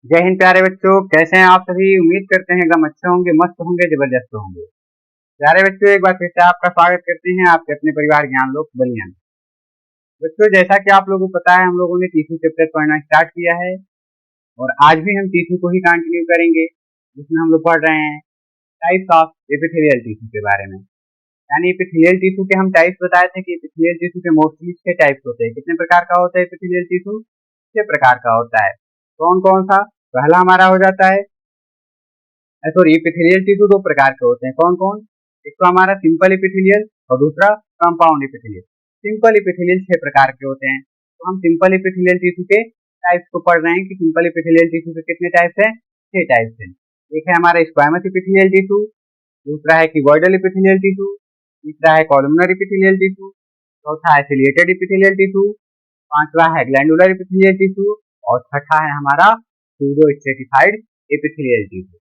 जय हिंद प्यारे बच्चों, कैसे हैं आप सभी। उम्मीद करते हैं एकदम अच्छे होंगे, मस्त होंगे, जबरदस्त होंगे। प्यारे बच्चों, एक बार फिर से आपका स्वागत करते हैं आपके अपने परिवार ज्ञान लोक बलियान। बच्चों, जैसा कि आप लोगों को पता है, हम लोगों ने तीसरी चैप्टर पढ़ना स्टार्ट किया है और आज भी हम तीसरी को ही कंटिन्यू करेंगे, जिसमें हम लोग पढ़ रहे हैं टाइप्स ऑफ एपिथेलियल टिश्यू के बारे में। यानी एपिथेलियल टिश्यू के हम टाइप्स बताए थे कि एपिथेलियल टिश्यू के मोस्टली 6 टाइप्स होते हैं। कितने प्रकार का होता है एपिथेलियल टिश्यू? 6 प्रकार का होता है। कौन कौन सा? पहला हमारा हो जाता है, सॉरी, एपिथेलियल टिश्यू 2 प्रकार के होते हैं। कौन कौन? एक तो हमारा सिंपल एपिथेलियल और दूसरा कंपाउंड एपिथेलियल। सिंपल एपिथेलियल 6 प्रकार के होते हैं। तो हम सिंपल एपिथेलियल टिश्यू के टाइप्स को पढ़ रहे हैं कि सिंपल एपिथेलियल टिश्यू के कितने टाइप्स हैं? 6 टाइप्स हैं। एक है हमारा स्क्वैमस एपिथेलियल टिश्यू, दूसरा है क्यूबॉइडल एपिथेलियल टिश्यू, तीसरा है कॉलमनर एपिथेलियल टिश्यू, चौथा है सिलिएटेड एपिथेलियल टिश्यू, पांचवा है ग्लैंडुलर एपिथेलियल टिश्यू और छठा है हमारा सूडो स्ट्रेटिफाइड एपिथेलियल टिश्यू।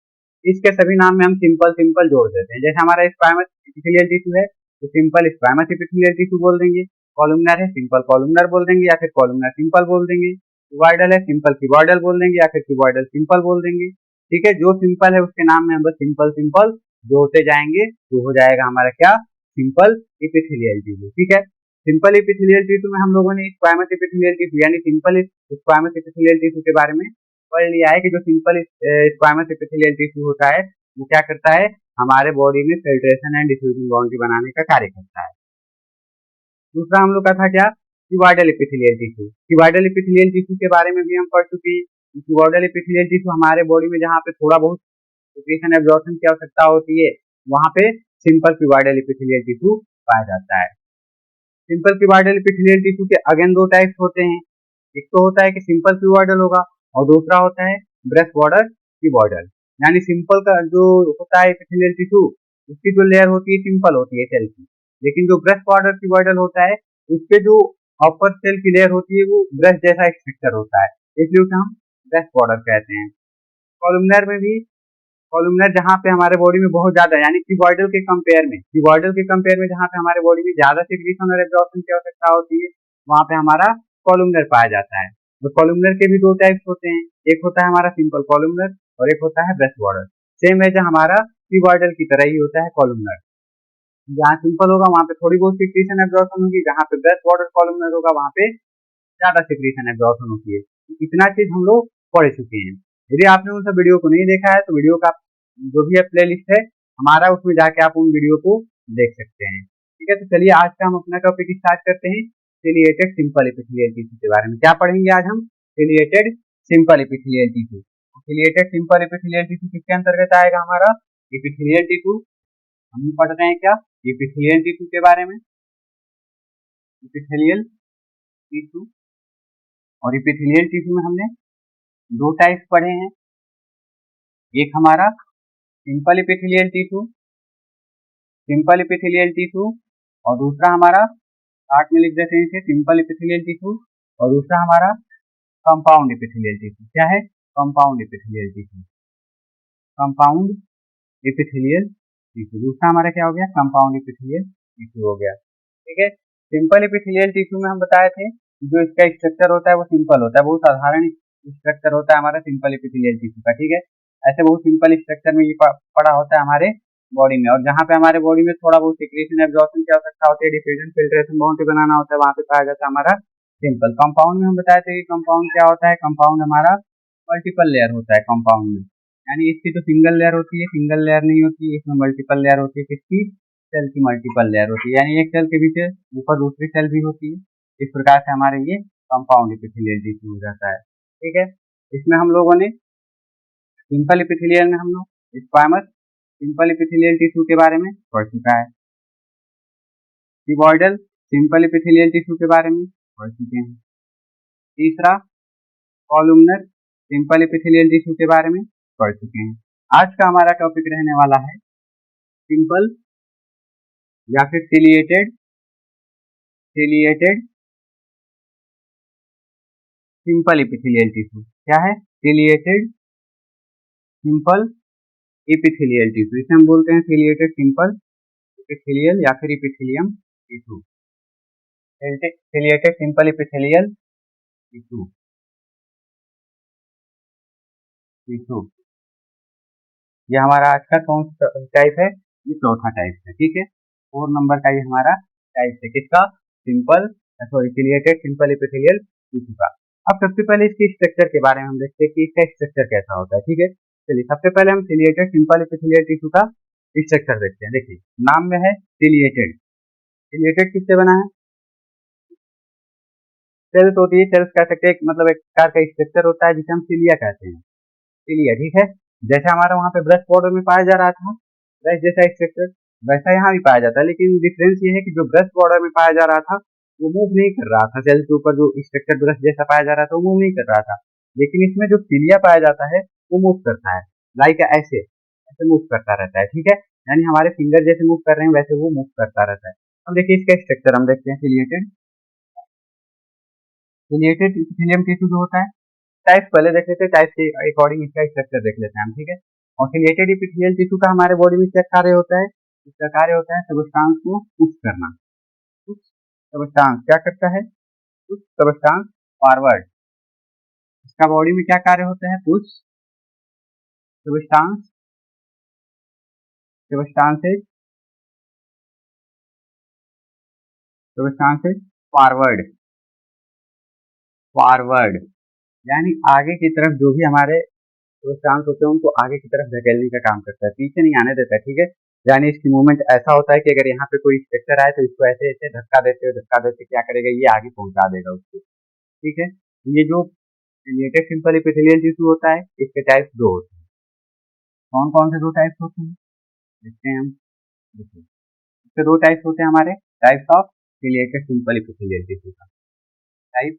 इसके सभी नाम में हम सिंपल सिंपल जोड़ देते हैं। जैसे हमारा स्क्वैमस एपिथेलियल टिश्यू है तो सिंपल स्क्वैमस एपिथेलियल टिश्यू बोल देंगे, कॉलमनर है सिंपल कॉलमनर बोल देंगे या फिर कॉलमनर सिंपल बोल देंगे, क्यूबॉइडल है सिंपल क्यूबॉइडल बोल देंगे या फिर क्यूबॉइडल सिंपल बोल देंगे। ठीक है, जो सिंपल है उसके नाम में हम बस सिंपल सिंपल जोड़ते जाएंगे तो हो जाएगा हमारा क्या? Simple epithelial tissue. ठीक है, सिंपल एपिथेलियल टिश्यू में हम लोगों ने स्क्वैमस एपिथेलियल टिश्यू यानी सिंपल स्क्वैमस एपिथेलियल टिश्यू के बारे में पढ़ लिया है कि जो सिंपल स्क्वैमस एपिथेलियल टिश्यू होता है वो क्या करता है? हमारे बॉडी में फिल्ट्रेशन एंड डिफ्यूजन बाउंड्री बनाने का कार्य करता है। दूसरा हम लोग का था क्या? Cuboidal epithelial tissue. Cuboidal epithelial tissue के बारे में भी हम पढ़ चुके हैं। क्यूबॉइडल एपिथेलियल टिश्यू हमारे बॉडी में जहाँ पे थोड़ा बहुत न्यूट्रिशन एब्जॉर्प्शन की आवश्यकता होती है, वहाँ पे सिंपल क्यूबॉइडल एपिथेलियल टिश्यू पाया जाता है। सिंपल क्यूबॉइडल एपिथेलियल टिश्यू के अगेन 2 टाइप्स होते हैं। एक तो होता है कि सिंपल क्यूबॉइडल होगा और दूसरा होता है ब्रेस्ट बॉर्डर क्यूबॉइडल। यानी सिंपल का जो होता है एपिथेलियल टिश्यू, उसकी जो लेयर होती है सिंपल होती है सेल की, लेकिन जो ब्रेस्ट बॉर्डर क्यूबॉइडल होता है उसके जो अपर सेल की लेयर होती है वो ब्रेस्ट जैसा स्ट्रक्चर होता है, इसलिए उसे हम ब्रेस्ट बॉर्डर कहते हैं। कॉलमनर में भी, कॉलमनर जहाँ पे हमारे बॉडी में बहुत ज्यादा यानी क्यूबॉइडल के कंपेयर में जहाँ पे हमारे बॉडी में ज्यादा सिक्रीशन और एब्जॉर्प्शन की आवश्यकता होती है, वहाँ पे हमारा कॉलमनर पाया जाता है। तो कॉलमनर के भी 2 टाइप्स होते हैं, एक होता है हमारा सिंपल कॉलमनर और एक होता है ब्रेस्ट बॉर्डर। सेम है जो हमारा क्यूबॉइडल की तरह ही होता है कॉलमनर। जहाँ सिंपल होगा वहाँ पे थोड़ी बहुत सिक्रीशन एब्जॉर्प्शन होगी, जहाँ पे ब्रेस्ट बॉर्डर कॉलमनर होगा वहाँ पे ज्यादा सिक्रीशन एब्जॉर्प्शन होती है। इतना चीज हम लोग पढ़ चुके हैं। यदि आपने उन सब वीडियो को नहीं देखा है तो वीडियो का जो भी प्ले लिस्ट है हमारा, उसमें जाके आप उन वीडियो को देख सकते हैं। ठीक है, तो चलिए आज का हम अपना टॉपिक स्टार्ट करते हैं सिलिएटेड सिंपल एपिथेलियल टिश्यू के बारे में। क्या पढ़ेंगे आज हम? Ciliated simple epithelial tissue. Ciliated simple epithelial tissue किसके अंतर्गत आएगा? हमारा एपिथेलियल टिश्यू। हम पढ़ रहे हैं क्या? एपिथेलियल टिश्यू के बारे में। एपिथेलियल टिश्यू, और एपिथेलियल टिश्यू में हमने 2 टाइप्स पढ़े हैं। एक हमारा simple epithelial tissue, simple epithelial tissue, और दूसरा हमारा चार्ट में लिख देते हैं इसे, सिंपल एपिथेलियल टिश्यू और दूसरा हमारा कंपाउंड एपिथेलियल टिश्यू। क्या है? Compound epithelial tissue. Compound epithelial tissue, दूसरा हमारा क्या हो गया? कंपाउंड एपिथेलियल टिश्यू हो गया। ठीक है, सिंपल एपिथेलियल टिश्यू में हम बताए थे जो इसका स्ट्रक्चर होता है वो सिंपल होता है, बहुत साधारण स्ट्रक्चर होता है हमारा सिंपल एपिथेलियल टिश्यू का। ठीक है, ऐसे बहुत सिंपल स्ट्रक्चर में ये पड़ा होता है हमारे बॉडी में, और जहाँ पे हमारे बॉडी में थोड़ा बहुत सिक्रीशन एब्जॉर्प्शन की आवश्यकता होती है, डिफ्यूजन फिल्ट्रेशन बाउंड्री बनाना होता है, वहाँ पे पाया जाता है हमारा सिंपल। कंपाउंड में हम बताए थे कि कंपाउंड क्या होता है? कंपाउंड हमारा मल्टीपल लेयर होता है कंपाउंड में, यानी इसकी तो सिंगल लेयर होती है, सिंगल लेयर नहीं होती है, इसमें मल्टीपल लेयर होती है। किसकी? सेल की मल्टीपल लेयर होती है, यानी एक सेल के पीछे ऊपर दूसरी सेल भी होती है। इस प्रकार से हमारे ये कंपाउंड एपिथेलियल टिश्यू हो जाता है। ठीक है, इसमें हम लोगों ने सिंपल एपिथेलियल में हम लोग स्क्वैमस सिंपल एपिथेलियल टिश्यू के बारे में पढ़ चुका है। क्यूबॉइडल सिंपल एपिथेलियल टिश्यू के बारे में पढ़ चुके हैं। तीसरा कॉलमनर सिंपल एपिथेलियल टिश्यू के बारे में पढ़ चुके हैं। आज का हमारा टॉपिक रहने वाला है सिंपल या फिर ciliated ciliated simple epithelial tissue. क्या है? सिलिएटेड सिंपल एपिथेलियल टिश्यू, इसे हम बोलते हैं सिलिएटेड सिंपल एपिथेलियल या फिर epithelium tissue. Ciliated simple epithelial tissue. Tissue, ये हमारा आज का कौन सा टाइप है? ये चौथा टाइप है, ठीक है। 4 नंबर का ये हमारा टाइप है, किसका? Simple sorry ciliated simple epithelial tissue का। अब सबसे पहले इसके स्ट्रक्चर के बारे में हम देखते हैं कि इसका स्ट्रक्चर कैसा होता है, ठीक है। चलिए सबसे पहले हम सिलिएटेड सिंपल एपिथेलियल टिश्यू का स्ट्रक्चर देखते हैं। देखिए नाम में है सिलिएटेड, सिलिएटेड किससे बना है? सेल्स होती है, सेल्स कह सकते हैं, मतलब एक प्रकार का स्ट्रक्चर होता है जिसे हम सिलिया कहते हैं, सिलिया, ठीक है। जैसे हमारा वहाँ पे ब्रश बॉर्डर में पाया जा रहा था ब्रश जैसा स्ट्रक्चर, वैसा यहाँ भी पाया जाता है, लेकिन डिफरेंस ये है कि जो ब्रश बॉर्डर में पाया जा रहा था वो मूव नहीं कर रहा था, सेल के ऊपर जो स्ट्रक्चर ब्रश जैसा पाया जा रहा था वो मूव नहीं कर रहा था, लेकिन इसमें जो सिलिया पाया जाता है वो मूव करता है, लाइक ऐसे ऐसे मूव करता रहता है, ठीक है। यानी हमारे फिंगर जैसे मूव कर रहे हैं वैसे वो मूव करता रहता है। अब देखिए इसका स्ट्रक्चर हम देखते हैं। सिलिएटेड सिलिएटेड इपिथेलियम टिश्यू जो होता है, टाइप पहले देख लेते हैं, टाइप के अकॉर्डिंग इसका स्ट्रक्चर देख लेते हैं हम, ठीक है। और सिलिएटेड इपिथेलियल टिश्यू का हमारे बॉडी में क्या कार्य होता है? इसका कार्य होता है सबस्टांस को पुश करना, पुश सबस्टांस क्या करता है? Push substance forward. इसका बॉडी में क्या कार्य होता है? Push substance substances substances forward, forward यानी आगे की तरफ जो भी हमारे सबस्टांस होते हैं उनको आगे की तरफ धकेलने का काम करता है, पीछे नहीं आने देता, ठीक है। यानी इसकी मूवमेंट ऐसा होता है कि अगर यहाँ पे कोई स्ट्रक्चर आए तो इसको ऐसे ऐसे धक्का देते क्या करेगा, ये आगे पहुंचा देगा उसको, ठीक है। ये जो सिलिएटेड सिंपल एपिथेलियल टिश्यू होता है इसके टाइप्स दो होते हैं। कौन कौन से दो टाइप्स होते हैं देखते हैं हम। देखिए इसके दो टाइप्स होते हैं हमारे, types of ciliated simple epithelial tissue का, type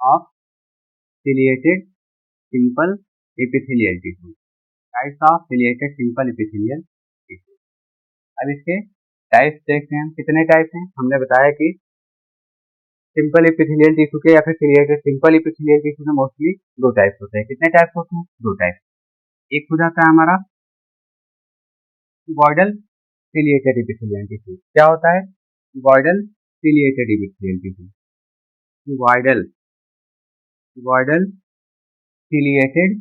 of ciliated simple epithelial tissue, types of ciliated simple epithelial tissue. अब इसके टाइप्स देखते हैं हम, कितने टाइप्स हैं। हमने बताया कि सिंपल एपिथेलियल टिश्यू के या फिर सिलिएटेड सिंपल एपिथेलियल टिश्यू में मोस्टली दो टाइप्स होते हैं। कितने टाइप्स होते हैं? दो टाइप्स। एक हो जाता है हमारा क्यूबॉइडल सिलिएटेड एपिथेलियल टिश्यू। क्या होता है? Cuboidal ciliated epithelial tissue, cuboidal cuboidal ciliated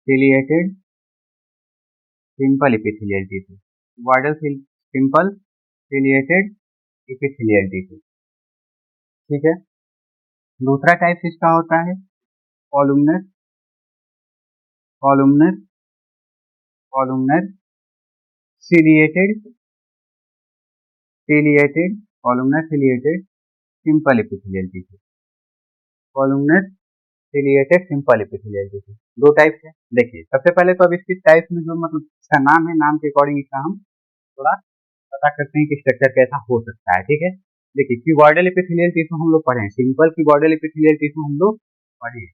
ciliated simple epithelial tissue, cuboidal simple ciliated epithelial tissue, ठीक है। दूसरा टाइप इसका होता है columnar columnar columnar ciliated ciliated columnar ciliated simple epithelial tissue, columnar ciliated simple epithelial tissue. दो types है। देखिए सबसे पहले तो अब इसकी टाइप्स में जो मतलब इसका नाम है, नाम के अकॉर्डिंग इसका हम थोड़ा पता करते हैं कि स्ट्रक्चर कैसा हो सकता है, ठीक है। देखिए क्यूबॉइडल एपिथेलियल टिश्यू हम लोग पढ़े हैं, सिंपल क्यूबॉइडल एपिथेलियल टिश्यू हम लोग पढ़े हैं,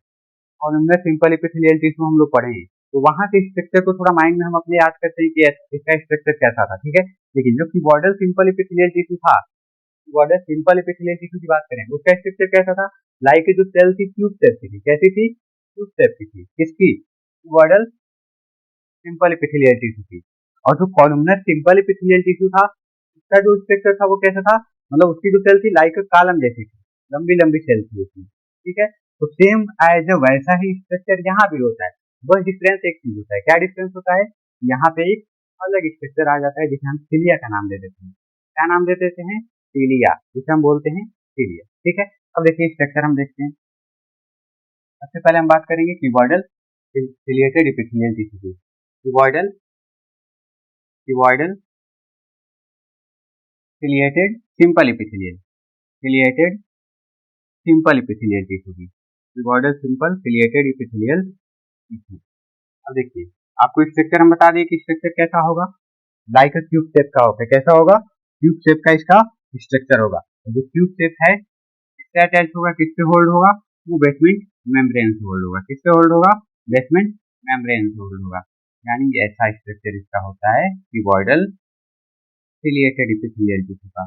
और उनमें सिंपल एपिथेलियल टिश्यू हम लोग पढ़े हैं। तो वहां के स्ट्रक्चर को थोड़ा माइंड में हम अपने याद करते हैं कि इसका स्ट्रक्चर कैसा था, ठीक है। लेकिन जो क्यूबॉइडल सिंपल एपिथेलियल टिश्यू था, क्यूबॉइडल सिंपल एपिथेलियल टिश्यू की बात करें उसका स्ट्रक्चर कैसा था? लाइक जो सेल थी ट्यूब शेप की थी, कैसी थी? ट्यूब शेप की थी, किसकी? क्यूबॉइडल सिंपल एपिथेलियल टिश्यू की। और जो कॉलुमनर सिंपल एपिथेलियल टिश्यू था उसका जो स्ट्रक्चर था वो कैसा था? मतलब उसकी जो सेल थी लाइक कॉलम जैसी थी, लंबी लंबी सेल थी उसकी, ठीक है। तो सेम एज वैसा ही स्ट्रक्चर यहाँ भी होता है, बस डिफरेंस एक चीज होता है। क्या डिफरेंस होता है? यहाँ पे एक अलग स्ट्रक्चर आ जाता है जिसे हम सिलिया का नाम दे देते हैं। क्या नाम दे देते हैं? सिलिया, जिसे हम बोलते हैं सिलिया, ठीक है। अब देखिए स्ट्रक्चर हम देखते हैं। सबसे पहले हम बात करेंगे क्यूबॉइडल सिलिएटेड एपिथेलियल टिश्यू की। Cuboidal cuboidal ciliated simple epithelial ciliated simple epithelial tissue की, cuboidal simple ciliated epithelial tissue. अब देखिए आपको स्ट्रक्चर हम बता दिए कि स्ट्रक्चर कैसा होगा, लाइक क्यूब शेप का होगा। कैसा होगा? क्यूब शेप का इसका स्ट्रक्चर होगा। जो क्यूब शेप है किससे अटैच होगा, किससे होल्ड होगा? वो बेसमेंट मेम्ब्रेन से होल्ड होगा। किससे होल्ड होगा? बेसमेंट मेम्ब्रेन से होल्ड होगा। यानी ऐसा स्ट्रक्चर इसका होता है क्यूबॉइडल सिलिएटेड एपिथेलियल टिश्यू का।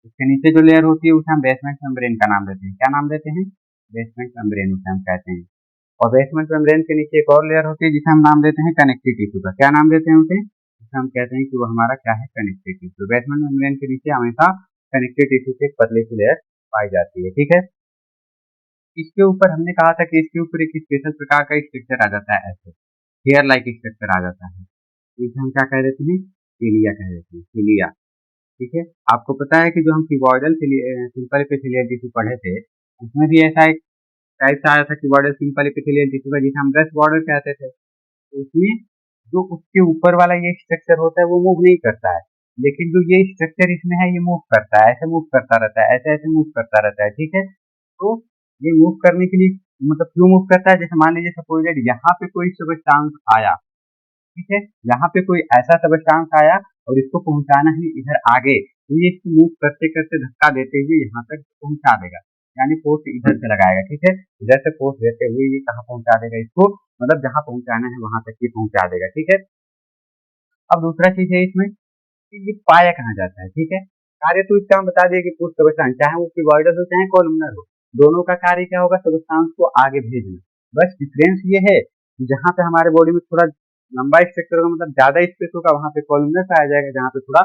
इसके नीचे जो लेयर होती है उसे हम बेसमेंट मेम्ब्रेन का नाम देते हैं। क्या नाम देते हैं? बेसमेंट मेम्ब्रेन उसे हम कहते हैं। और बेसमेंट मेम्ब्रेन के नीचे एक और लेयर होती है जिसे हम नाम देते हैं कनेक्टिव टिश्यू का। क्या नाम देते हैं उसे? उसे हम कहते हैं कि वो हमारा क्या है? Connective tissue. बेसमेंट मेम्ब्रेन के नीचे हमेशा कनेक्टिव टिश्यू की एक पतली सी लेयर पाई जाती है, ठीक है। इसके ऊपर हमने कहा था कि इसके ऊपर एक स्पेशल प्रकार का स्ट्रक्चर आ जाता है, ऐसे हेयर लाइक स्ट्रक्चर आ जाता है। इसे हम क्या कह देते हैं, सिलिया कह देते हैं, सिलिया। ठीक है, आपको पता है कि जो हम क्यूबॉइडल सिंपल एपिथेलियल टिश्यू पढ़े थे, उसमें भी ऐसा एक टाइप से आया था क्यूबॉइडल सिंपल एपिथेलियल टिश्यू का, जिसे हम ब्रश बॉर्डर कहते थे। तो उसमें जो उसके ऊपर वाला ये स्ट्रक्चर होता है वो मूव नहीं करता है, लेकिन जो ये स्ट्रक्चर इसमें है ये मूव करता है, ऐसे मूव करता रहता है, ऐसे ऐसे मूव करता रहता है। ठीक है, तो ये मूव करने के लिए मतलब क्यों मूव करता है, जैसे मान लीजिए सपोजेड यहाँ पे कोई सब्सटेंस आया, ठीक है, यहाँ पे कोई ऐसा सब्सटेंस आया और इसको पहुंचाना है इधर आगे, तो ये इसको मूव करते करते धक्का देते हुए यहाँ तक पहुंचा देगा, यानी फोर्स इधर से लगाएगा। ठीक है, इधर से फोर्स देते हुए ये कहाँ पहुंचा देगा इसको, मतलब जहाँ पहुंचाना है वहां तक ये पहुंचा देगा। ठीक है, अब दूसरा चीज है इसमें कि ये पाया कहाँ जाता है। ठीक है, कार्य तो इसका हम बता दिए कि पुश सब्सटेंस, चाहे वो क्यूबॉइडल हो चाहे कॉलमनर हो, दोनों का कार्य क्या होगा, सब्सटेंस को आगे भेजना। बस डिफरेंस ये है कि जहाँ पे हमारे बॉडी में थोड़ा लंबा स्ट्रक्चर होगा, मतलब ज्यादा स्पेस होगा, वहां पे कॉलमनर पाया जाएगा, जहाँ पे थोड़ा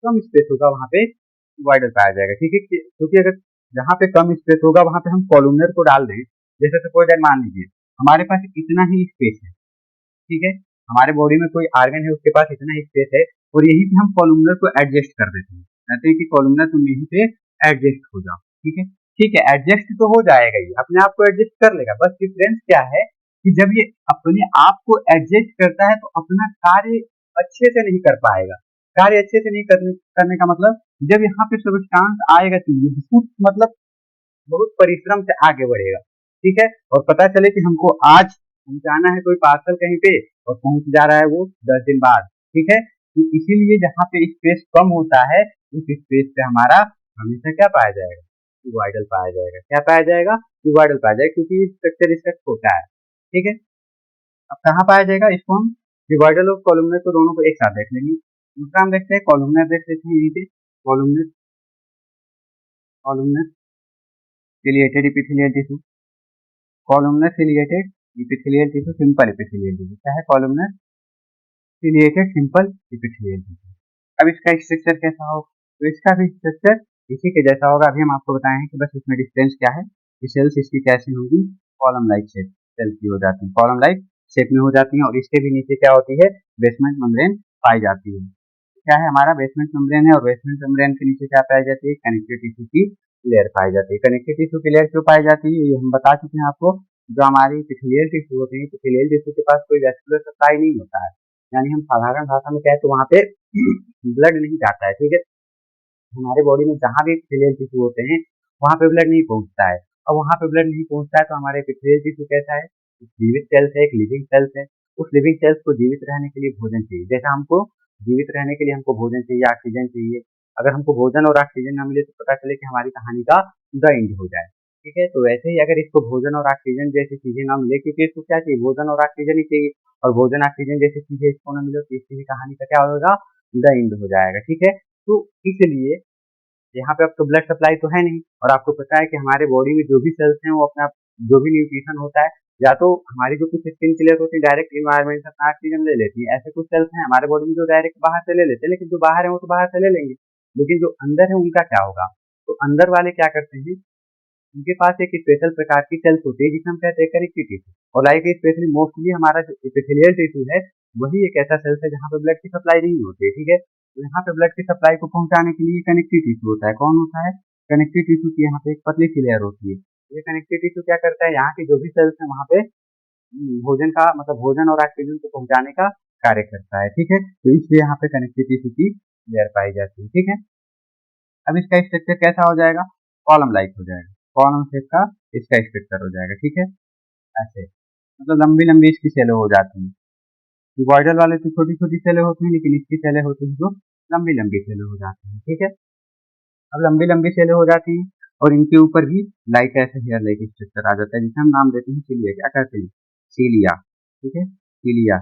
कम स्पेस होगा वहां पे क्यूबॉइडल पाया जाएगा। ठीक है, क्योंकि अगर जहाँ पे कम स्पेस होगा वहां पे हम कॉलमनर को डाल दें, जैसे सपोज मान लीजिए हमारे पास इतना ही स्पेस है, ठीक है, हमारे बॉडी में कोई आर्गन है उसके पास इतना ही स्पेस है, और यहीं पे हम कॉलमनर को एडजस्ट कर देते हैं, कहते हैं कि कॉलमनर तुम यहीं पे एडजस्ट हो जाओ। ठीक है, ठीक है, एडजस्ट तो हो जाएगा, ये अपने आप को एडजस्ट कर लेगा। बस डिफरेंस क्या है कि जब ये अपने आप को एडजस्ट करता है तो अपना कार्य अच्छे से नहीं कर पाएगा। कार्य अच्छे से नहीं करने का मतलब, जब यहाँ पे सब्सटेंस आएगा तो ये मतलब बहुत परिश्रम से आगे बढ़ेगा। ठीक है, और पता चले कि हमको आज पहुंचाना है कोई पार्सल कहीं पे और पहुंच जा रहा है वो 10 दिन बाद। ठीक है, तो इसीलिए जहाँ पे स्पेस कम होता है उस स्पेस पे हमारा हमेशा क्या पाया जाएगा, क्यूबॉइडल पाया जाएगा। क्या पाया जाएगा, क्यूबॉइडल पाया जाएगा, क्योंकि स्ट्रक्चर इसका छोटा है। ठीक है, अब कहाँ पाया जाएगा, इसको हम क्यूबॉइडल और कॉलमनर को दोनों को एक साथ देख लेंगे। दूसरा हम देखते हैं कॉलमनर, देख लेते हैं यहीं पे columnar, columnar ciliated epithelial tissue, columnar ciliated epithelial tissue, simple epithelial tissue. क्या है, columnar ciliated simple epithelial tissue. अब इसका स्ट्रक्चर कैसा हो, तो इसका भी स्ट्रक्चर इसी के जैसा होगा। अभी हम आपको बताए हैं कि बस इसमें डिफरेंस क्या है, कि सेल्स इसकी कैसी होंगी, कॉलम लाइक शेप सेल्स की हो जाती है, कॉलम लाइक शेप में हो जाती है, और इसके भी नीचे क्या होती है, बेसमेंट मेम्ब्रेन पाई जाती है। क्या है, हमारा बेसमेंट मेम्ब्रेन है, और बेसमेंट मेम्ब्रेन के नीचे क्या पाई जाती है, कनेक्टिव टिश्यू की लेयर पाई जाती है। कनेक्टिव टिश्यू की लेयर क्यों पाई जाती है, ये हम बता चुके हैं आपको। जो हमारी एपिथेलियल टिश्यू होती है, एपिथेलियल टिश्यू के पास कोई वैस्कुलर सप्लाई नहीं होता है, यानी हम साधारण भाषा में कहें तो वहाँ पे ब्लड नहीं जाता है। ठीक है, हमारे बॉडी में जहाँ भी एपिथेलियल टिश्यू होते हैं वहाँ पे ब्लड नहीं पहुँचता है, और वहाँ पे ब्लड नहीं पहुँचता है तो हमारे एपिथेलियल टिश्यू कैसा है, जीवित सेल्स है, एक लिविंग सेल्स है। उस लिविंग सेल्स को जीवित रहने के लिए भोजन चाहिए, जैसा हमको जीवित रहने के लिए हमको भोजन चाहिए, ऑक्सीजन चाहिए। अगर हमको भोजन और ऑक्सीजन न मिले तो पता चले कि हमारी कहानी का द एंड हो जाए। ठीक है, तो वैसे ही अगर इसको भोजन और ऑक्सीजन जैसी चीजें ना मिले, क्योंकि इसको क्या चाहिए, भोजन और ऑक्सीजन ही चाहिए, और भोजन ऑक्सीजन जैसी चीजें इसको न मिले तो इसकी भी कहानी का क्या होगा, द एंड हो जाएगा। ठीक है, तो इसलिए यहाँ पे अब तो ब्लड सप्लाई तो है नहीं, और आपको पता है कि हमारे बॉडी में जो भी सेल्स हैं वो अपना जो भी न्यूट्रिशन होता है, या तो हमारी जो कुछ स्किन क्लियर होती है डायरेक्ट इन्वायरमेंट से अपना ऑक्सीजन ले लेती है, ऐसे कुछ सेल्स हैं हमारे बॉडी में जो डायरेक्ट बाहर से ले लेते हैं, लेकिन जो बाहर है वो तो बाहर से ले लेंगे, लेकिन जो अंदर है उनका क्या होगा, तो अंदर वाले क्या करते हैं, उनके पास एक स्पेशल प्रकार की सेल्स होती है जिसे हम कहते हैं कनेक्टिव टिश्यू, और लाइक स्पेशली मोस्टली हमारा जो एपिथेलियल टिश्यू है वही एक ऐसा सेल्स है जहाँ पे ब्लड की सप्लाई नहीं होती है। ठीक है, तो यहाँ पे ब्लड की सप्लाई को पहुंचाने के लिए कनेक्टिव टिश्यू होता है। कौन होता है, कनेक्टिव टिश्यू की यहाँ पे एक पतली सी लेयर होती है। ये कनेक्टिव टिश्यू क्या करता है, यहाँ की जो भी सेल्स है वहाँ पे भोजन का मतलब भोजन और ऑक्सीजन को पहुंचाने का कार्य करता है। ठीक है, तो इसलिए यहाँ पे कनेक्टिव टिश्यू की लेयर पाई जाती है। ठीक है, अब इसका स्ट्रक्चर कैसा हो जाएगा, कॉलम लाइक हो जाएगा, कॉलम शेप का इसका स्ट्रक्चर हो जाएगा। ठीक है, ऐसे मतलब लंबी लंबी इसकी सेलें हो जाती हैं। क्यूबॉइडल वाले तो छोटी छोटी सेलें होती हैं, लेकिन इसकी सेलें होती हैं जो लंबी लंबी सेलें हो जाती हैं। ठीक है, अब लंबी लंबी सेलें हो जाती हैं और इनके ऊपर भी लाइक ऐसे हेयर लाइक स्ट्रक्चर आ जाता है, जिसे हम नाम देते हैं सीलिया। क्या कहते हैं, सीलिया। ठीक है, सीलिया,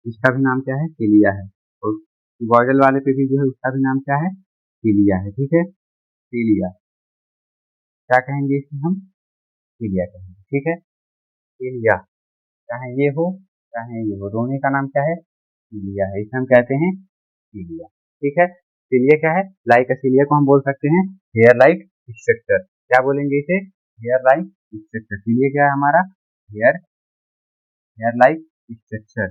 इसका भी नाम क्या है, सीलिया है। और क्यूबॉइडल वाले पे भी जो है उसका भी नाम क्या है, सीलिया है। ठीक है, सीलिया क्या कहेंगे, इसमें हम सीलिया कहेंगे। ठीक है, सीलिया, चाहे ये हो चाहे ये हो, दोनों का नाम क्या है, सीलिया है, इसे हम कहते हैं सीलिया। ठीक है, सीलिया क्या है, लाइक सीलिया को हम बोल सकते हैं हेयर लाइक स्ट्रक्चर। क्या बोलेंगे इसे, हेयर लाइक स्ट्रक्चर, इसीलिए क्या है हमारा हेयर हेयर लाइक स्ट्रक्चर,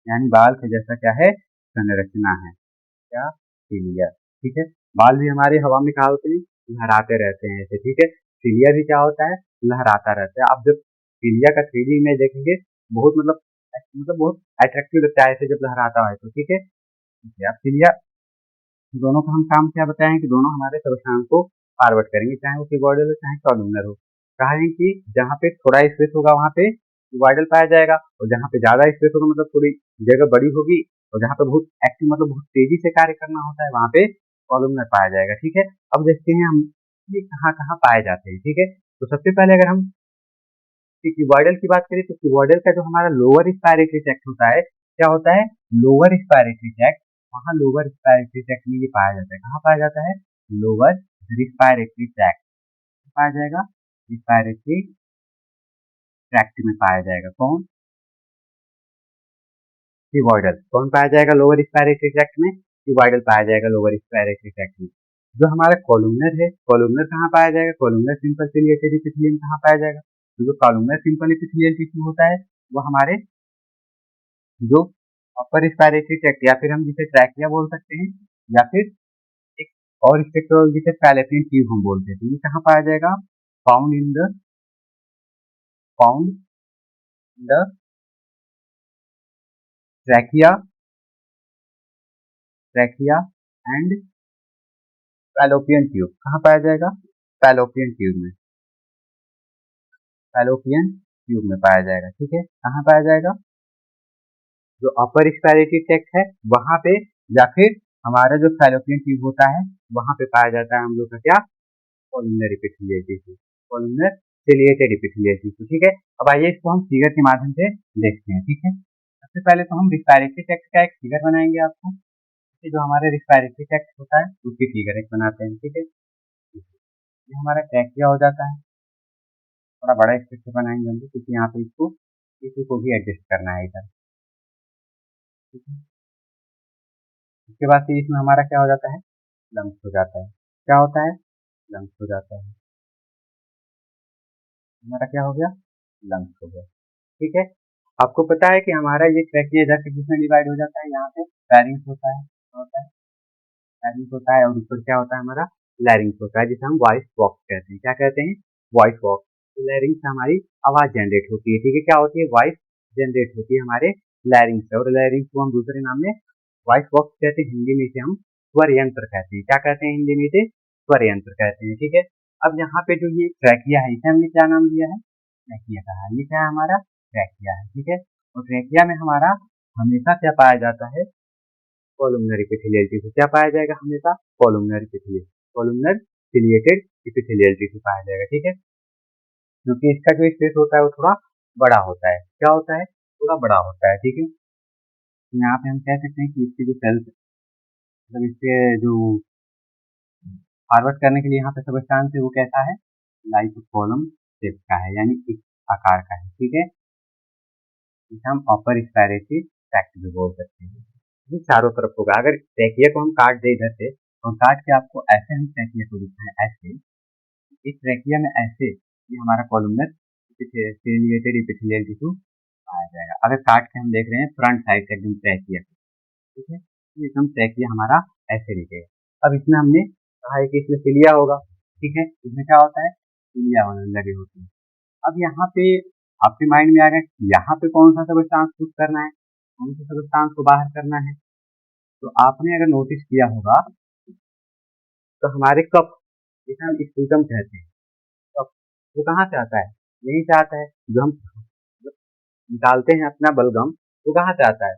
यानी बाल के जैसा क्या है संरचना है, क्या सिलिया। ठीक है, बाल भी हमारे हवा में क्या होते हैं, लहराते रहते हैं ऐसे। ठीक है, सिलिया भी क्या होता है, लहराता रहता है। आप जब सिलिया का 3D इमेज देखेंगे, बहुत बहुत अट्रैक्टिव लगता है ऐसे जब लहराता है तो। ठीक है, अब सिलिया दोनों का हम काम क्या बताएं कि दोनों हमारे सबस्थान को फॉरवर्ड करेंगे, चाहे वो क्यूबॉइडल हो चाहे कॉलमनर हो। कहा है कि जहाँ पे थोड़ा स्पेस होगा वहाँ पे क्यूबॉइडल पाया जाएगा, और जहाँ पे ज्यादा स्पेस होगा मतलब थोड़ी जगह बड़ी होगी, और जहाँ पे बहुत एक्टिव बहुत तेजी से कार्य करना होता है वहाँ पे कॉलमनर पाया जाएगा। ठीक है, अब देखते हैं हम ये कहाँ कहाँ पाए जाते हैं। ठीक है, तो सबसे पहले अगर हम क्यूबॉइडल की बात करें तो क्यूबॉइडल का जो हमारा लोअर रिस्पायरेटरी ट्रैक्ट होता है, क्या होता है, लोअर रिस्पायरेटरी ट्रैक्ट, वहाँ लोअर रिस्पायरेटरी ट्रैक्ट में ये पाया जाता है। कहाँ पाया जाता है, लोअर रिस्पायरेटरी ट्रैक्ट पाया जाएगा, रिस्पायरेटरी ट्रैक्ट में पाया जाएगा। कौन, क्यूबॉइडल। कौन पाया जाएगा लोअर रिस्पायरेटरी ट्रैक्ट में, क्यूबॉइडल पाया जाएगा लोअर रिस्पायरेटरी ट्रैक्ट में। जो हमारा कॉलमनर है, कॉलमनर कहाँ पाया जाएगा, कॉलमनर सिंपल सिलिएटेड एपिथेलियम कहाँ पाया जाएगा, तो जो कॉलमनर सिंपल एपिथेलियल टिश्यू होता है वो हमारे जो अपर रिस्पायरेटरी ट्रैक्ट, या फिर हम जिसे ट्रैकिया बोल सकते हैं, या फिर एक और स्ट्रक्चर जिसे फैलोपियन ट्यूब हम बोलते हैं, तो ये कहाँ पाया जाएगा, found in the trachea trachea and fallopian tube. कहाँ पाया जाएगा, फैलोपियन ट्यूब में, फैलोपियन ट्यूब में पाया जाएगा। ठीक है, कहाँ पाया जाएगा, जो अपर रिस्पायरेटरी ट्रैक्ट है वहां पे, या फिर हमारा जो फैलोपियन ट्यूब होता है वहां पे पाया जाता है हम लोग का क्या, columnar epithelial tissue, columnar ciliated epithelial tissue. ठीक है, अब आइए इसको हम फिगर के माध्यम से देखते हैं। ठीक है, सबसे पहले तो हम रिस्पायरेटरी ट्रैक्ट का एक फिगर बनाएंगे आपको, जो हमारे रिस्पायरेटरी ट्रैक्ट होता है उसकी फिगर एक बनाते हैं। ठीक है, ये हमारा ट्रैकिया हो जाता है, थोड़ा बड़ा स्ट्रक्चर बनाएंगे हम, क्योंकि यहाँ पे इसको किसी को भी एडजस्ट करना है इधर। ठीक है, उसके बाद फिर इसमें हमारा क्या हो जाता है, लंग्स हो जाता है। क्या होता है, लंग्स हो जाता है, हमारा क्या हो गया, लंग्स हो गया। ठीक है, आपको पता है कि हमारा ये ट्रैकिया इधर से किसमें डिवाइड हो जाता है, यहाँ पे लैरिंग्स होता है, लैरिंग्स होता है, और ऊपर क्या होता है हमारा, लैरिंग्स होता है, जिसे हम वॉइस बॉक्स कहते हैं। क्या कहते हैं, वॉइस बॉक्स। तो लैरिंग्स से हमारी आवाज जनरेट होती है। ठीक है, क्या होती है, वॉइस जनरेट होती है हमारे लैरिंग्स से, और लैरिंग्स को हम दूसरे नाम में वॉइस बॉक्स कहते हैं, हिंदी में इसे हम स्वर यंत्र कहते हैं। क्या कहते हैं हिंदी में इसे, स्वर यंत्र कहते हैं। ठीक है, अब यहाँ पे जो ये ट्रैकिया है इसे हमने क्या नाम दिया है, ट्रैकिया कहा है। ये क्या है हमारा, ट्रैकिया है। ठीक है, और ट्रैकिया में हमारा हमेशा क्या पाया जाता है, कॉलमनर एपिथेलियल टिश्यू। क्या पाया जाएगा हमेशा, columnar epithelial, columnar ciliated epithelial tissue पाया जाएगा। ठीक है, क्योंकि इसका जो स्पेस होता है वो थोड़ा बड़ा होता है। क्या होता है, थोड़ा बड़ा होता है। ठीक है, यहाँ पे हम कह सकते हैं कि इसके जो सेल्स, मतलब इसके जो फॉरवर्ड करने के लिए यहाँ पे सबस्थान से वो कैसा है, लाइक कॉलम शेप का है, यानी इस आकार का है। ठीक है, इसे हम अपर रिस्पायरेटरी ट्रैक्ट भी बोल सकते हैं। ये चारों तरफ होगा। अगर ट्रैकिया को हम काट दे इधर से, और काट के आपको ऐसे हम ट्रैकिया को दिखाएं, ऐसे इस ट्रैकिया में ऐसे, ये हमारा कॉलमनर सिलिएटेड एपिथेलियल टिश्यू पाया जाएगा। अगर काट के हम देख रहे हैं फ्रंट साइड से एकदम ट्रैकिया, ठीक है, तो एकदम ट्रैकिया हमारा ऐसे दिखेगा। अब इसमें हमने कहा है कि इसमें सिलिया होगा। ठीक है, इसमें क्या होता है, सिलिया होने लगे होती है। अब यहाँ पे आपके माइंड में आ गया यहाँ पे कौन सा सबस्टांस पुट करना है, कौन सा सबस्टांस को बाहर करना है। तो आपने अगर नोटिस किया होगा तो हमारे कप, जिसे हम स्पूटम कहते हैं, कप, वो कहाँ से आता है, यहीं से आता है। जो हम निकालते हैं अपना बलगम, वो कहाँ से आता है,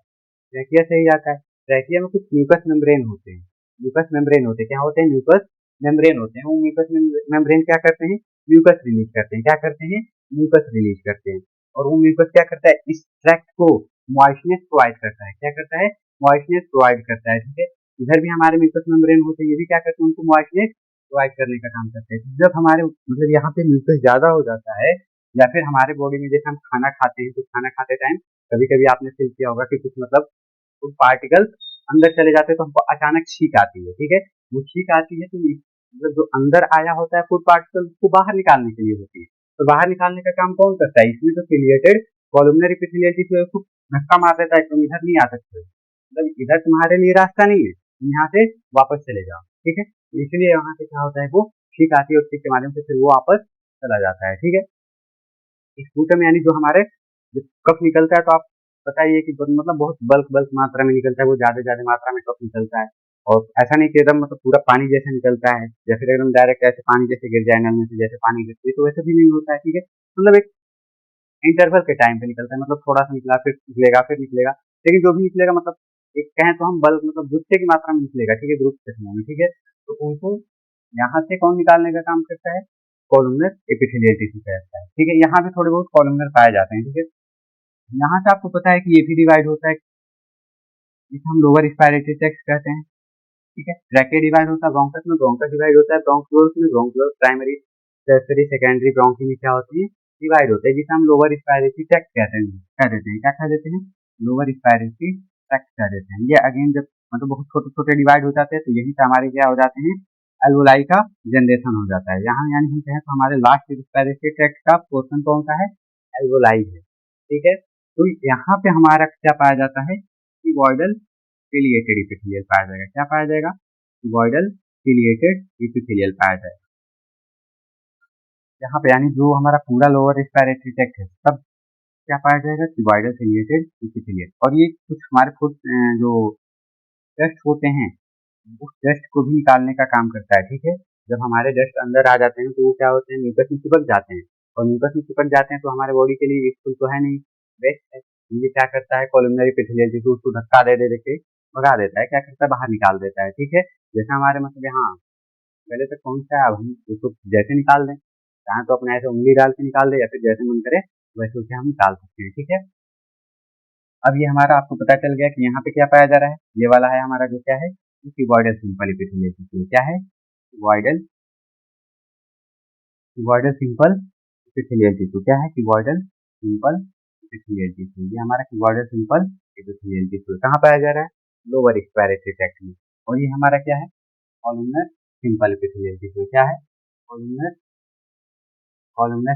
ट्रैकिया से ही आता है। ट्रैकिया में कुछ म्यूकस मेम्ब्रेन होते हैं, म्यूकस मेम्ब्रेन होते हैं। क्या होते हैं, म्यूकस मेम्ब्रेन होते हैं। वो म्यूकस मेम्ब्रेन क्या करते हैं, म्यूकस रिलीज करते हैं। क्या करते हैं, म्यूकस रिलीज करते हैं। और वो म्यूकस क्या करता है, इस ट्रैक्ट को मॉइस्चनेस प्रोवाइड करता है। क्या करता है, मॉइस्चनेस प्रोवाइड करता है। ठीक है, इधर भी हमारे म्यूकस मेम्ब्रेन होते हैं, ये भी क्या करते हैं, उनको मॉइस्चनेस प्रोवाइड करने का काम करते हैं। जब हमारे मतलब यहाँ पे म्यूकस ज्यादा हो जाता है, या फिर हमारे बॉडी में जैसे हम खाना खाते हैं, तो खाना खाते टाइम कभी कभी आपने फील किया होगा कि कुछ मतलब कुछ पार्टिकल अंदर चले जाते हैं, तो हमको अचानक छींक आती है। ठीक है, वो छींक आती है तो मतलब जो अंदर आया होता है फूड पार्टिकल उसको बाहर निकालने के लिए होती है। तो बाहर निकालने का काम कौन करता है? इसमें जो सिलिएटेड कॉलमनर एपिथेलियल टिश्यू है उसको धक्का मार देता है, तुम इधर नहीं आ सकते, मतलब इधर तुम्हारे लिए रास्ता नहीं है, तुम यहाँ से वापस चले जाओ, ठीक है। इसलिए यहाँ से क्या होता है, वो ठीक आती है और ठीक के माध्यम से फिर वो वापस चला जाता है, ठीक है। इस स्पूटम यानी जो हमारे जो कफ निकलता है, तो आप बताइए कि मतलब बहुत बल्क मात्रा में निकलता है, वो ज्यादा मात्रा में कफ निकलता है। और ऐसा नहीं कि एकदम मतलब पूरा पानी जैसे निकलता है, या फिर एकदम डायरेक्ट ऐसे पानी जैसे गिर जाए नल में से जैसे पानी गिरती है, तो वैसे भी नहीं होता है, ठीक है। मतलब एक इंटरवल के टाइम पे निकलता है, मतलब थोड़ा सा निकला फिर निकलेगा, लेकिन जो भी निकलेगा मतलब एक कहें तो हम बल्क मतलब गुस्से की मात्रा में निकलेगा, ठीक है, ग्रुप के समय में, ठीक है। तो उनको यहाँ से कौन निकालने का काम करता है? कॉलमनर एपिथेलियल टिश्यू कहता है, ठीक है। यहाँ पे थोड़े बहुत कॉलमनर पाए जाते हैं, ठीक है। यहाँ से आपको पता है कि ये भी डिवाइड होता है, जिसे हम लोअर रिस्पायरेटरी ट्रैक्ट कहते हैं, ठीक है। ट्रैके डिवाइड होता है, ब्रोंकस में ब्रोंकस डिवाइड होता है, ब्रोंक्यूल्स में bronchiole, primary tertiary secondary bronchi में क्या होती है, डिवाइड होते हैं, जिसे हम लोअर रिस्पायरेटरी ट्रैक्ट कहते हैं, कह देते हैं, क्या कह देते हैं, लोअर रिस्पायरेटरी ट्रैक्ट कह देते हैं। ये अगेन जब मतलब बहुत छोटे छोटे डिवाइड हो जाते हैं, तो यही से हमारे क्या हो जाते हैं, एल्वोलाई का जनरेशन हो जाता है। यहाँ यानी हम कहें तो हमारे लास्ट रिस्पायरेटरी ट्रैक्ट का पोर्शन कौन सा है, एल्वोलाई है, ठीक है। तो यहाँ पे हमारा क्या पाया जाता है, क्यूबॉइडल सिलिएटेड इपिथेलियल पाया जाएगा, क्या पाया जाएगा, क्यूबॉइडल सिलिएटेड इपिथेलियल पाया जाएगा। यहाँ पे यानी जो हमारा पूरा लोअर रिस्पायरेटरी ट्रैक्ट है तब क्या पाया जाएगा, क्यूबॉइडल सिलिएटेड इपिथेलियल। और ये कुछ हमारे फूड जो डस्ट होते हैं उस डस्ट को भी निकालने का काम करता है, ठीक है। जब हमारे डस्ट अंदर आ जाते हैं तो वो क्या होते हैं, म्यूकस में चिपक जाते हैं, और म्यूकस में चिपक जाते हैं तो हमारे बॉडी के लिए यूजफुल तो है नहीं, बेस्ट है। ये क्या करता है, कॉलमनरी एपिथेलियल टिश्यू उसको धक्का दे दे के भगा देता है, क्या करता है, बाहर निकाल देता है, ठीक है। जैसे हमारे मतलब यहाँ पहले तक पहुंचता है, अब हम उसको जैसे निकाल दें, चाहे तो अपने ऐसे उंगली डाल के निकाल दे या फिर जैसे मन करे वैसे उसे हम निकाल सकते हैं, ठीक है। अब ये हमारा आपको पता चल गया कि यहाँ पे क्या पाया जा रहा है, ये वाला है हमारा जो क्या है, क्यूबॉइडल सिंपल एपिथेलियल टिश्यू, क्या है, क्यूबॉइडल सिंपल एपिथेलियल टिश्यू, क्या है, क्यूबॉइडल सिंपल एपिथेलियल टिश्यू। ये हमारा क्यूबॉइडल सिंपल एपिथेलियल टिश्यू कहाँ पाया जा रहा है, लोअर रिस्पायरेटरी ट्रैक्ट में। और ये हमारा क्या है, कॉलमनर सिंपल एपिथेलियल टिश्यू, क्या है, कॉलमनर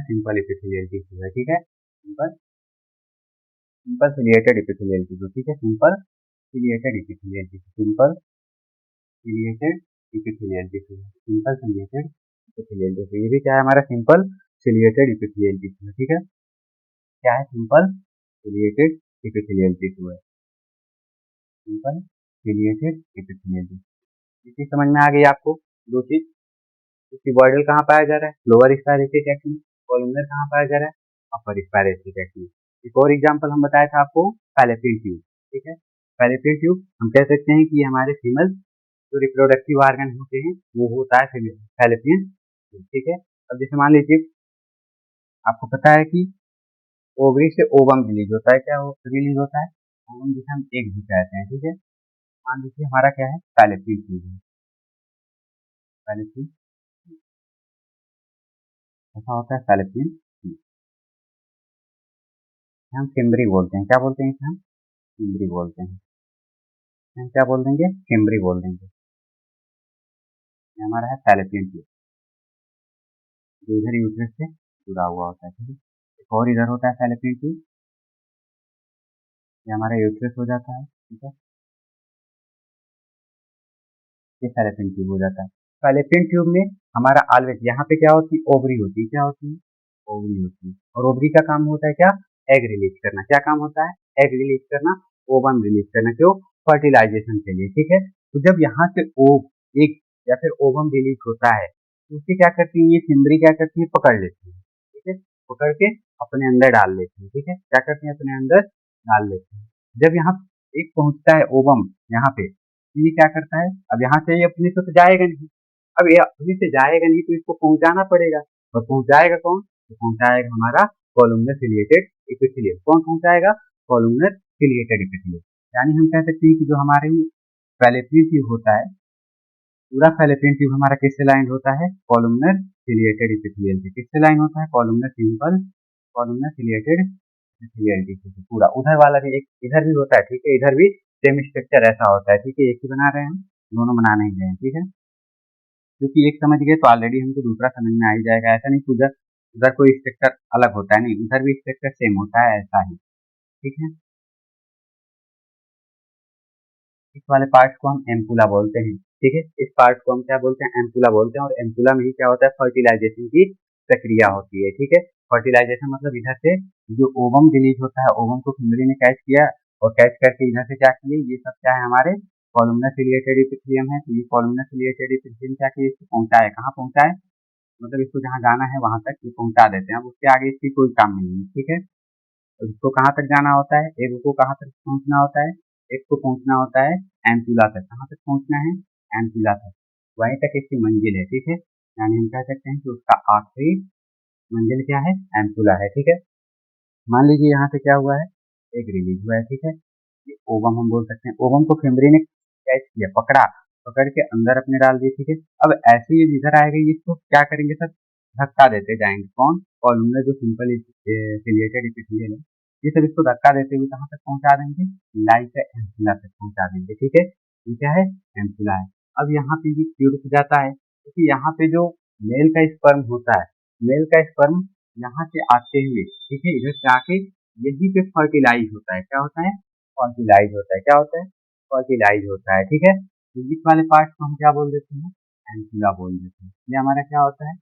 सिंपल एपिथेलियल टिश्यू है, ठीक है। सिंपल सिलिएटेड एपिथेलियल टिश्यू, ठीक है, simple ciliated epithelial tissue, simple ciliated epithelial tissue, simple ciliated epithelial tissue. ये भी क्या है हमारा, सिंपल सिलिएटेड एपिथेलियल टिश्यू, ठीक है। क्या है, सिंपल सिलिएटेड एपिथेलियल टिश्यू है, सिंपल सिलिएटेड एपिथेलियल टिश्यू। इसी समझ में आ गई आपको दो चीज, क्यूबॉइडल कहाँ पाया जा रहा है, लोअर रिस्पायरेटरी ट्रैक्ट में, कॉलमनर कहाँ पाया जा रहा है, अपर रिस्पायरेटरी ट्रैक्ट में। एक और एग्जांपल हम बताया था आपको, फैलोपियन ट्यूब, ठीक है। फैलोपियन ट्यूब हम कह सकते हैं कि हमारे फीमेल जो रिप्रोडक्टिव ऑर्गन होते हैं वो होता है फैलोपियन ट्यूब, ठीक है। अब जैसे मान लीजिए आपको पता है कि ओवरी से ओवम रिलीज होता है, क्या वो रिलीज होता है, ओवम जिसे हम एग भी कहते हैं, ठीक है। मान लीजिए हमारा क्या है, फैलोपियन ट्यूब है, फैलोपियन ऐसा होता है, फैलोपियन ट्यूब हम केम्ब्री बोलते हैं, क्या बोलते हैं इसे हम, केम्ब्री बोलते हैं, हम क्या बोल देंगे, केम्ब्री बोल देंगे। ये हमारा है फैलोपियन ट्यूब, जो इधर यूट्रस से जुड़ा हुआ होता है, ठीक है। एक और इधर होता है फैलोपियन ट्यूब, ये हमारा यूट्रस हो जाता है, ठीक है, ये फैलोपियन ट्यूब हो जाता है। फैलोपियन ट्यूब में हमारा ऑलवेज यहाँ पे क्या होती है, ओवरी होती है, क्या होती है, ओवरी होती है। और ओवरी का काम होता है क्या, एग रिलीज करना, क्या काम होता है, एग रिलीज करना, ओवम रिलीज करना, क्यों, फर्टिलाइजेशन के लिए, ठीक है। तो जब यहाँ से एग या फिर ओवम रिलीज होता है तो उसे क्या करती है, ये फिम्बरी क्या करती है, पकड़ लेती है, ठीक है, पकड़ के अपने अंदर डाल लेती है, ठीक है, क्या करती है, अपने अंदर डाल लेती है। जब यहाँ एक पहुंचता है ओवम यहाँ पे, ये क्या करता है, अब यहाँ से ये अपने से तो जाएगा नहीं, अब ये अपने से जाएगा नहीं तो इसको पहुंचाना पड़ेगा, और पहुंचाएगा कौन, तो पहुंचाएगा हमारा कॉलमनर सिलिएटेड एपिथेलियल, कौन पहुंचाएगा, कॉलमनर सिलिएटेड एपिथेलियल। यानी हम कह सकते हैं कि जो हमारे फैलोपियन ट्यूब होता है, पूरा फैलोपियन ट्यूब हमारा किससे लाइन होता है, कॉलमनर सिलिएटेड एपिथेलियल से, किससे लाइन होता है, columnar simple columnar ciliated epithelial से पूरा। उधर वाला भी एक इधर भी होता है, ठीक है, इधर भी सेम स्ट्रक्चर ऐसा होता है, ठीक है, एक ही बना रहे हैं हम, दोनों बना नहीं रहे हैं, ठीक है। क्योंकि एक समझ गए तो ऑलरेडी हमको दूसरा समझ में आ ही जाएगा। ऐसा नहीं कि उधर उधर कोई स्ट्रक्चर अलग होता है, नहीं, उधर भी स्ट्रक्चर सेम होता है, ऐसा ही। ठीक है, इस वाले पार्ट को हम एम्पुला बोलते हैं। ठीक है, इस पार्ट को हम क्या बोलते हैं, एम्पुला बोलते हैं। और एम्पुला में ही क्या होता है, फर्टिलाइजेशन की प्रक्रिया होती है। ठीक है, फर्टिलाइजेशन मतलब इधर से जो ओवम रिलीज होता है, ओवम को फिमरी ने कैच किया और कैच करके इधर से क्या किए, ये सब क्या है हमारे कॉलमनर सिलिएटेड इपिथेलियम है। तो ये कॉलमनर सिलिएटेड इपिथेलियम क्या किए, इसको पहुंचाए, कहाँ पहुंचाए, मतलब इसको जहाँ जाना है वहां तक ये पहुंचा देते हैं। अब उसके आगे इसकी कोई काम नहीं है। ठीक है, तो इसको कहाँ तक जाना होता है, एक को कहाँ तक पहुंचना होता है, एक को पहुंचना होता है एम्पुला तक। कहाँ तक पहुंचना है, एम्पुला तक, वहीं तक इसकी मंजिल है। ठीक है, यानी हम कह सकते हैं कि उसका आखिरी मंजिल क्या है, एम्पुला है। ठीक है, मान लीजिए यहाँ से क्या हुआ है, एक रिलीज हुआ है। ठीक है, ये ओवम हम बोल सकते हैं। ओवम को फिमरी ने कैच किया, पकड़ा, पकड़ के अंदर अपने डाल दिए। ठीक है, अब ऐसे ही इधर आएगा, ये इसको क्या करेंगे सर, धक्का देते जाएंगे। कौन, कॉलमनर जो सिंपल सिलिएटेड इपिथेलियम है, ये सब इसको धक्का देते हुए कहाँ तक पहुंचा देंगे, लाइक एम्पुला तक पहुंचा देंगे। ठीक है, ये क्या है, एम्पुला है। अब यहाँ पे ये क्यों रुक जाता है, क्योंकि यहाँ पे जो मेल का स्पर्म होता है, मेल का स्पर्म यहाँ से आते हुए, ठीक है, इधर से आके यहीं पे फर्टिलाइज होता है। क्या होता है, फर्टिलाइज होता है। क्या होता है, फर्टिलाइज होता है। ठीक है, तो इस वाले पार्ट को हम क्या बोल देते हैं, एंटिला बोल देते हैं। ये हमारा क्या होता है,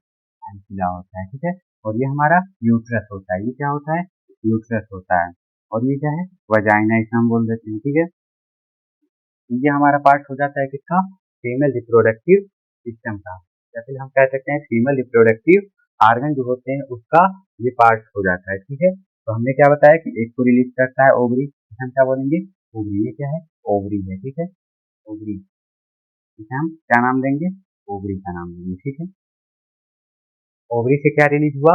एंटिला होता है। ठीक है, और ये हमारा यूट्रस होता है। ये क्या होता है, यूट्रस होता है। और ये क्या है, वजाइना, इसे हम बोल देते हैं। ठीक है, ये हमारा पार्ट हो जाता है किसका, फीमेल रिप्रोडक्टिव सिस्टम का, या फिर हम कह सकते हैं फीमेल रिप्रोडक्टिव आर्गन जो होते हैं उसका ये पार्ट हो जाता है। ठीक है, तो हमने क्या बताया कि एक को रिलीज करता है ओवरी, हम क्या बोलेंगे, ओवरी। ये क्या है, ओवरी है। ठीक है, ओवरी, इसे हम क्या नाम देंगे, ओवरी का नाम देंगे। ठीक है, ओवरी से क्या रिलीज हुआ,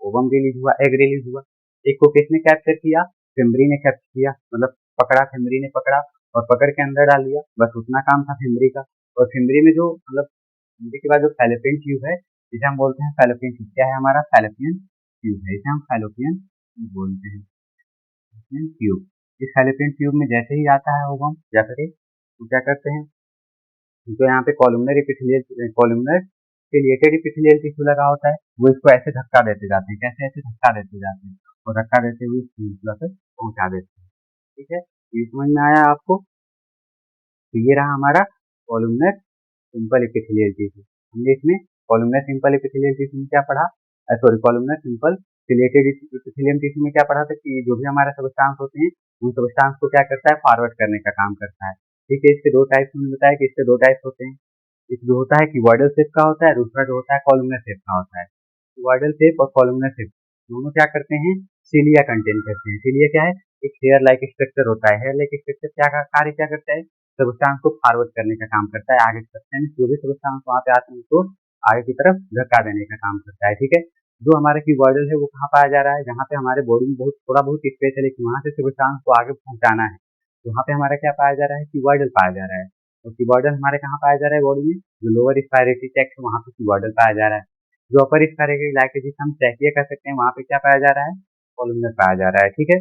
ओवम रिलीज हुआ, एग रिलीज हुआ। एक को किसने कैप्चर किया, फिमरी ने कैप्चर किया, मतलब पकड़ा, फिमरी ने पकड़ा और पकड़ के अंदर डाल दिया, बस उतना काम था फिमरी का। और फिमरी में जो मतलब फिमरी के बाद जो फैलोपियन ट्यूब है, जिसे हम बोलते हैं फैलोपियन ट्यूब, क्या है हमारा फैलोपियन ट्यूब है, इसे हम फैलोपियन ट्यूब बोलते हैं, फैलोपियन ट्यूब। इस फैलोपियन ट्यूब में जैसे ही आता है ओवम या फिर तो क्या करते हैं, जो यहाँ पे columnar epithelial, columnar ciliated epithelial tissue लगा होता है, वो इसको ऐसे धक्का देते जाते हैं। कैसे, ऐसे धक्का देते जाते हैं और धक्का देते हुए एम्पुला तक पहुंचा देते हैं। ठीक है, ये समझ में आया आपको। तो ये रहा हमारा कॉलमनर सिंपल एपिथेलियल टिश्यू। हमने इसमें कॉलमनर सिंपल एपिथेलियल टिश्यू में क्या पढ़ा, sorry, columnar simple ciliated epithelium tissue में क्या पढ़ा था कि जो भी हमारे सबस्टांस होते हैं, उन सबस्टांस को क्या करता है, फॉरवर्ड करने का काम करता है। ठीक है, इसके दो टाइप्स हमने बताया कि इसके दो टाइप्स होते हैं। एक जो होता है क्यूबॉइडल शेप का होता है, दूसरा जो होता है कॉलमनर शेप का होता है। क्यूबॉइडल शेप और कॉलमनर शेप दोनों क्या करते हैं, सिलिया कंटेन करते हैं। सिलिया क्या है, एक हेयर लाइक स्ट्रक्चर होता है। हेयर लाइक स्ट्रक्चर कार्य क्या करता है, सबस्टांस को फॉरवर्ड करने का काम करता है, आगे करते हैं, जो भी सबस्टांस वहां पे आते हैं उसको आगे की तरफ धक्का देने का काम करता है। ठीक है, जो हमारा क्यूबॉइडल है वो कहाँ पाया जा रहा है, जहाँ पे हमारे बॉडी में बहुत थोड़ा बहुत स्पेस है, लेकिन वहां से सबस्टांस को आगे पहुंचाना है, वहाँ पे हमारा क्या पाया जा रहा है, क्यूबॉइडल पाया जा रहा है। और क्यूबॉइडल हमारे कहाँ पाया जा रहा है बॉडी में, जो लोअर रिस्पायरेटरी ट्रैक्ट है वहाँ पे क्यूबॉइडल पाया जा रहा है। जो अपर रिस्पायरेटरी ट्रैक्ट है जिसे हम ट्रैकिया कह सकते हैं, वहाँ पे क्या पाया जा रहा है, कॉलमनर पाया जा रहा है। ठीक है,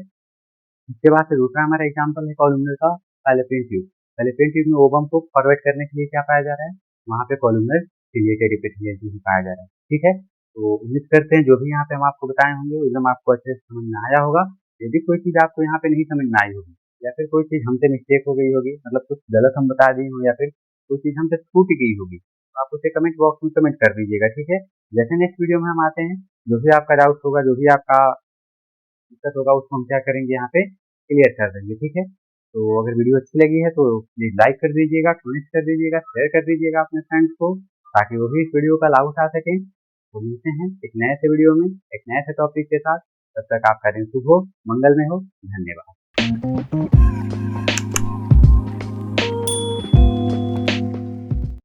इसके बाद से दूसरा हमारा एग्जाम्पल है कॉलमनर का फैलोपियन ट्यूब। फैलोपियन ट्यूब में ओवम को फॉरवर्ड करने के लिए क्या पाया जा रहा है, वहाँ पे कॉलमनर सिलिएटेड एपिथेलियल ट्यूब पाया जा रहा है। ठीक है, तो उम्मीद करते हैं जो भी यहाँ पे हम आपको बताए होंगे एकदम आपको अच्छे से समझ में आया होगा। यदि कोई चीज़ आपको यहाँ पे नहीं समझ में आई होगी या फिर कोई चीज़ हमसे मिस्टेक हो गई होगी, मतलब कुछ गलत हम बता दिए हों या फिर कोई चीज़ हमसे छूट गई होगी, तो आप उसे कमेंट बॉक्स में कमेंट कर दीजिएगा। ठीक है, जैसे नेक्स्ट वीडियो में हम आते हैं, जो भी आपका डाउट होगा, जो भी आपका दिक्कत होगा, उसको हम क्या करेंगे, यहाँ पे क्लियर कर देंगे। ठीक है, तो अगर वीडियो अच्छी लगी है तो प्लीज़ लाइक कर दीजिएगा, कमेंट कर दीजिएगा, शेयर कर दीजिएगा अपने फ्रेंड्स को, ताकि वो भी इस वीडियो का लाभ उठा सकें। तो मिलते हैं एक नए से वीडियो में, एक नए से टॉपिक के साथ। तब तक आपका दिन शुभ हो, मंगल में हो। धन्यवाद।